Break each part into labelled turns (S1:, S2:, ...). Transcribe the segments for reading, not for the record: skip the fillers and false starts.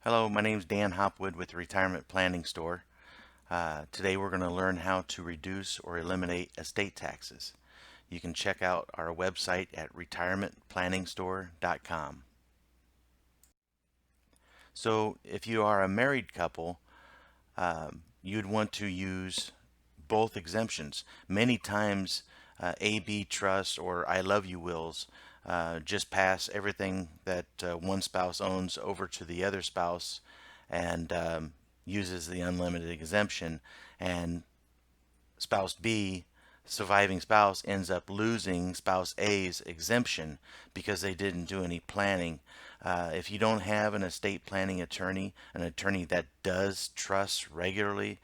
S1: Hello, my name is Dan Hopwood with the Retirement Planning Store. Today we're going to learn how to reduce or eliminate estate taxes. You can check out our website at retirementplanningstore.com. So if you are a married couple, you'd want to use both exemptions. Many times AB trusts or I love you wills just pass everything that one spouse owns over to the other spouse and uses the unlimited exemption, and spouse B, surviving spouse, ends up losing spouse A's exemption because they didn't do any planning. If you don't have an estate planning attorney, an attorney that does trusts regularly,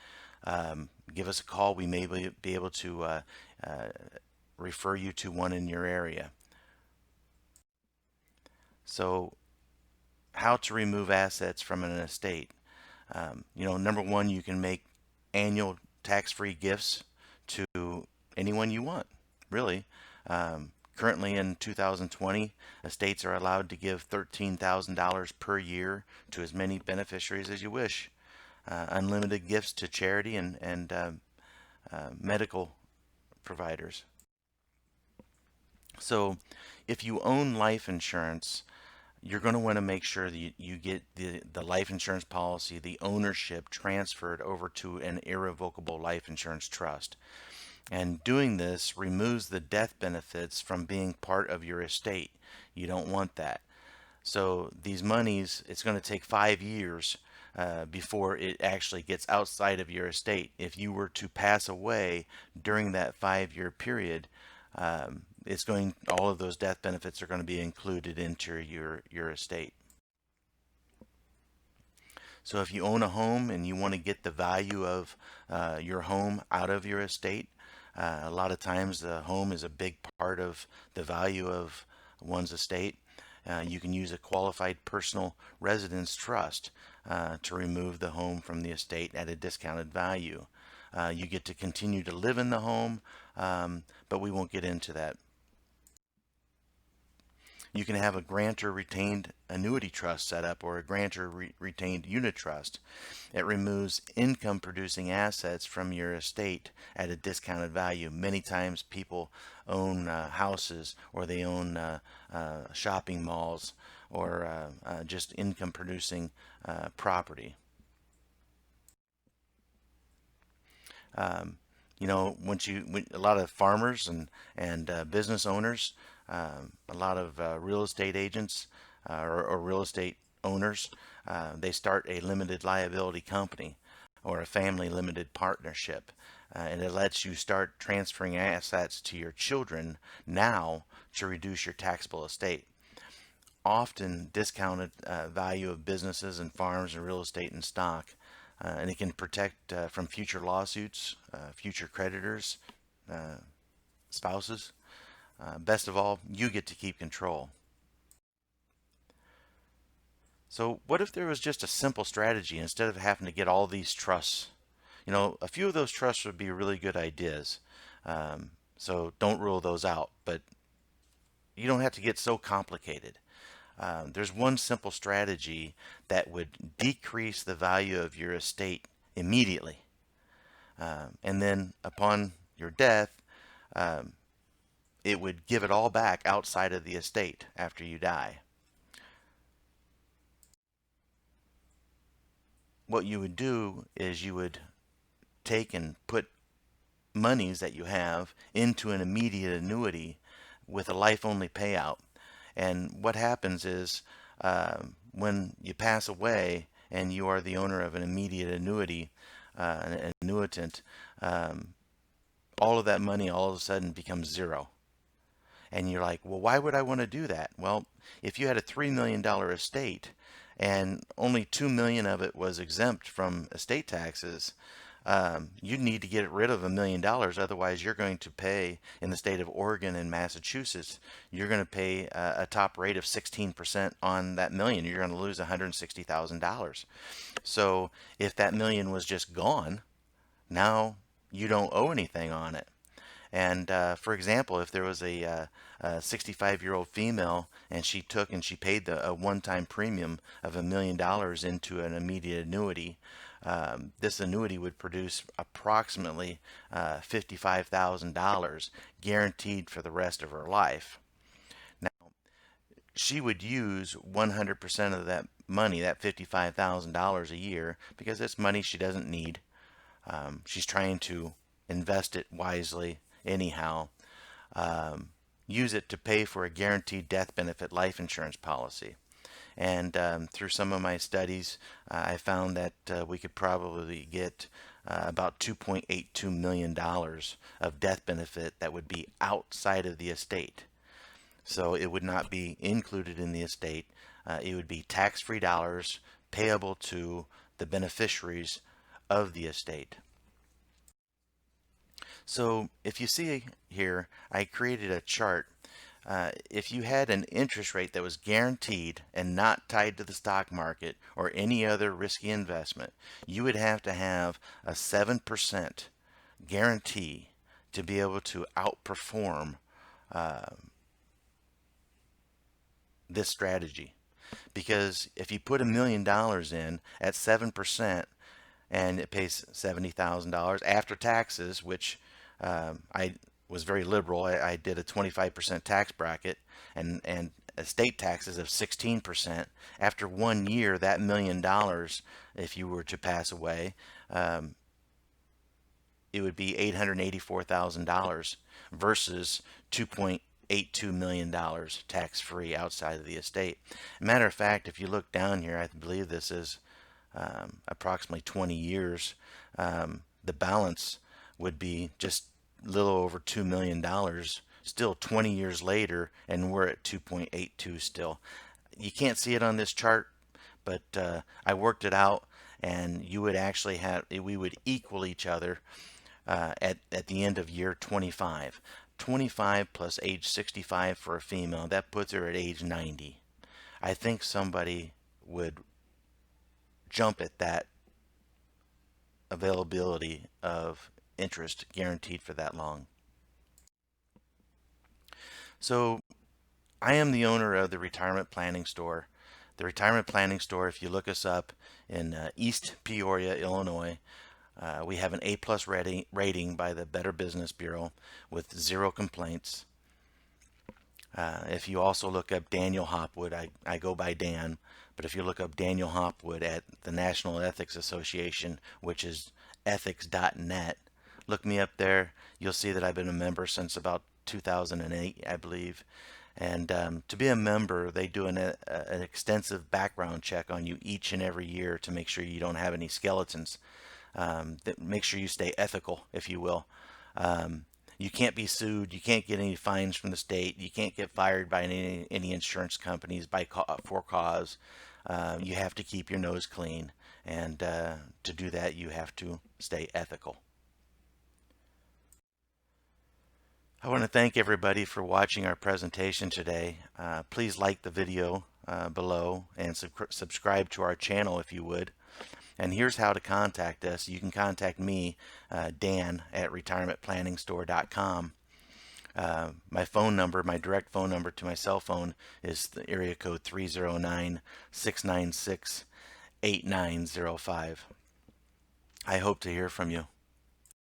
S1: give us a call. We may be able to refer you to one in your area. So, how to remove assets from an estate. Number one, you can make annual tax-free gifts to anyone you want, really. Currently in 2020, estates are allowed to give $13,000 per year to as many beneficiaries as you wish. Unlimited gifts to charity and medical providers. So if you own life insurance, you're going to want to make sure that you get the life insurance policy, the ownership transferred over to an irrevocable life insurance trust. And doing this removes the death benefits from being part of your estate. You don't want that. So these monies, it's going to take 5 years before it actually gets outside of your estate. If you were to pass away during that 5-year period, all of those death benefits are going to be included into your estate. So if you own a home and you want to get the value of your home out of your estate, a lot of times the home is a big part of the value of one's estate. You can use a qualified personal residence trust to remove the home from the estate at a discounted value. You get to continue to live in the home, but we won't get into that. You can have a grantor retained annuity trust set up or a grantor retained unit trust. It removes income producing assets from your estate at a discounted value. Many times people own houses, or they own shopping malls, or just income producing property. When a lot of farmers and business owners, a lot of real estate agents or real estate owners, they start a limited liability company or a family limited partnership, and it lets you start transferring assets to your children now to reduce your taxable estate. Often discounted value of businesses and farms and real estate and stock, and it can protect from future lawsuits, future creditors, spouses. Best of all, you get to keep control. So what if there was just a simple strategy instead of having to get all these trusts? A few of those trusts would be really good ideas. So don't rule those out, but you don't have to get so complicated. There's one simple strategy that would decrease the value of your estate immediately. And then upon your death, it would give it all back outside of the estate after you die. What you would do is you would take and put monies that you have into an immediate annuity with a life-only payout. And what happens is when you pass away and you are the owner of an immediate annuity, an annuitant, all of that money all of a sudden becomes zero. And you're like, well, why would I want to do that? Well, if you had a $3 million estate and only $2 million of it was exempt from estate taxes, you need to get rid of $1 million. Otherwise, you're going to pay, in the state of Oregon and Massachusetts, you're going to pay a top rate of 16% on that million. You're going to lose $160,000. So if that million was just gone, now you don't owe anything on it. And for example, if there was a 65-year-old female and she took and she paid a one-time premium of $1 million into an immediate annuity, this annuity would produce approximately $55,000 guaranteed for the rest of her life. Now, she would use 100% of that money, that $55,000 a year, because it's money she doesn't need. She's trying to invest it wisely anyhow. Use it to pay for a guaranteed death benefit life insurance policy. And through some of my studies, I found that we could probably get about $2.82 million of death benefit that would be outside of the estate. So it would not be included in the estate. It would be tax-free dollars payable to the beneficiaries of the estate. So if you see here, I created a chart. If you had an interest rate that was guaranteed and not tied to the stock market or any other risky investment, you would have to have a 7% guarantee to be able to outperform this strategy. Because if you put $1 million in at 7% and it pays $70,000 after taxes, which I was very liberal. I did a 25% tax bracket and estate taxes of 16%. After 1 year, that $1 million, if you were to pass away, it would be $884,000 versus $2.82 million tax-free outside of the estate. Matter of fact, if you look down here, I believe this is approximately 20 years. The balance would be just a little over $2 million still 20 years later, and we're at 2.82 still. You can't see it on this chart, but I worked it out, and you would actually have, we would equal each other at the end of year 25. 25 plus age 65 for a female, that puts her at age 90. I think somebody would jump at that availability of interest guaranteed for that long. So I am the owner of the Retirement Planning Store. The Retirement Planning Store, if you look us up in East Peoria, Illinois, we have an A+ rating by the Better Business Bureau with 0 complaints. If you also look up Daniel Hopwood, I go by Dan, but if you look up Daniel Hopwood at the National Ethics Association, which is ethics.net, look me up there. You'll see that I've been a member since about 2008, I believe. And to be a member, they do an extensive background check on you each and every year to make sure you don't have any skeletons. Make sure you stay ethical, if you will. You can't be sued. You can't get any fines from the state. You can't get fired by any insurance companies for cause. You have to keep your nose clean, and to do that, you have to stay ethical. I want to thank everybody for watching our presentation today. Please like the video below and subscribe to our channel if you would. And here's how to contact us. You can contact me, Dan, at retirementplanningstore.com. My phone number, my direct phone number to my cell phone is the area code 309-696-8905. I hope to hear from you.